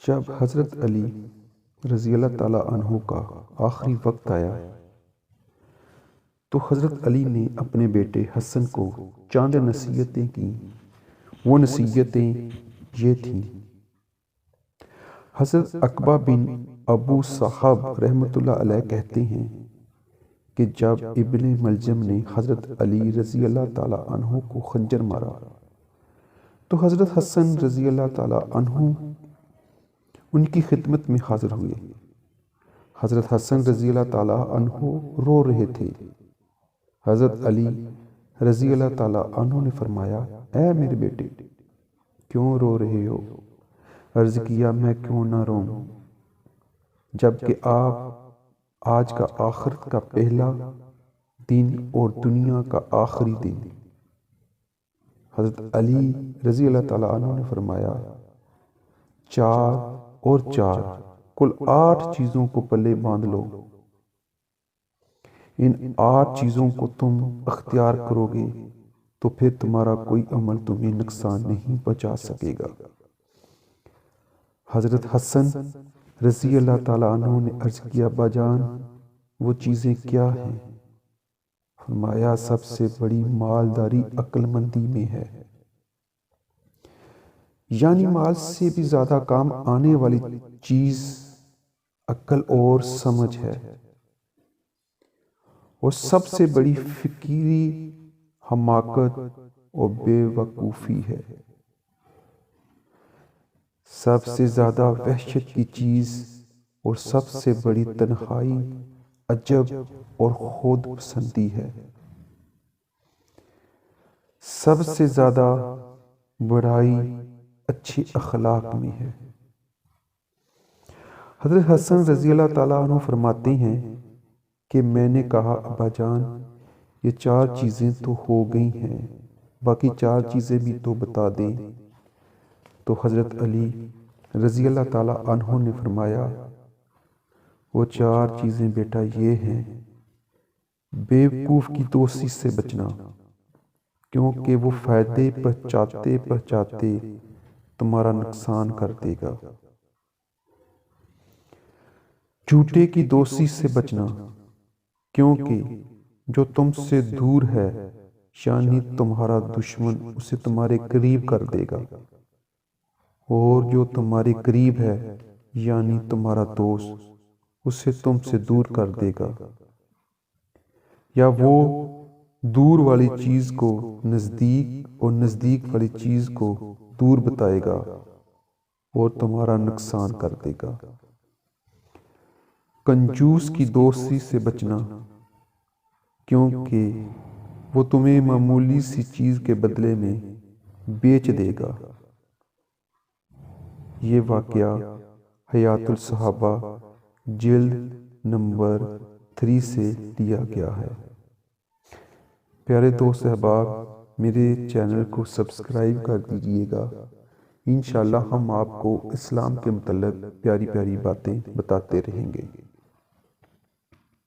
جب حضرت علی رضی اللہ تعالیٰ عنہ کا آخری وقت آیا تو حضرت علی نے اپنے بیٹے حسن کو چند نصیحتیں کیں۔ وہ نصیحتیں یہ تھیں۔ حضرت عقبہ بن ابو صحاب رحمۃ اللہ علیہ کہتے ہیں کہ جب ابن ملجم نے حضرت علی رضی اللہ تعالیٰ عنہ کو خنجر مارا تو حضرت حسن رضی اللہ تعالیٰ عنہ ان کی خدمت میں حاضر ہوئے۔ حضرت حسن رضی اللہ تعالیٰ عنہ رو رہے تھے۔ حضرت علی رضی اللہ تعالیٰ عنہ نے فرمایا، اے میرے بیٹے، کیوں رو رہے ہو؟ عرض کیا، میں کیوں نہ روں جبکہ آپ آج کا آخرت کا پہلا دن اور دنیا کا آخری دن۔ حضرت علی رضی اللہ تعالیٰ عنہ نے فرمایا، 4 اور 4 کل 8 چیزوں کو پلے باندھ لو۔ ان 8 چیزوں کو تم اختیار کرو گے تو پھر تمہارا کوئی عمل تمہیں نقصان نہیں پہنچا سکے گا۔ حضرت حسن رضی اللہ تعالیٰ عنہ نے عرض کیا، ابا جان وہ چیزیں کیا ہیں؟ فرمایا، سب سے بڑی مالداری عقل مندی میں ہے، یعنی مال سے بھی زیادہ کام آنے والی چیز عقل اور سمجھ ہے، اور سب سے بڑی فقیری حماقت اور بے وقوفی ہے۔ سب سے زیادہ وحشت کی چیز اور سب سے بڑی تنہائی عجب اور خود پسندی ہے۔ سب سے زیادہ بڑائی اچھے اخلاق میں ہے۔ حضرت حسن رضی اللہ تعالیٰ عنہ فرماتے ہیں کہ میں نے کہا، ابا جان یہ 4 چیزیں تو ہو گئی ہیں، باقی 4 چیزیں بھی تو بتا دیں۔ تو حضرت علی رضی اللہ تعالیٰ عنہ نے فرمایا، وہ 4 چیزیں بیٹا یہ ہیں: بے وقوف کی دوستی سے بچنا، کیونکہ وہ فائدے پہنچاتے تمہارا نقصان کر دے گا۔ جھوٹے کی دوستی سے بچنا، کیونکہ جو تم سے دور ہے یعنی تمہارا دشمن اسے تمہارے قریب کر دے گا، اور جو تمہارے قریب ہے یعنی تمہارا دوست اسے تم سے دور کر دے گا، یا وہ دور والی چیز کو نزدیک اور نزدیک والی چیز کو دور بتائے گا اور تمہارا نقصان کر دے گا۔ کنجوس کی دوستی سے بچنا، کیونکہ وہ تمہیں معمولی سی چیز کے بدلے میں بیچ دے گا۔ یہ واقعہ حیات الصحابہ جلد نمبر 3 سے لیا گیا ہے۔ پیارے دوست احباب، میرے چینل کو سبسکرائب کر دیجیے گا۔ انشاءاللہ ہم آپ کو اسلام کے متعلق پیاری پیاری باتیں بتاتے رہیں گے۔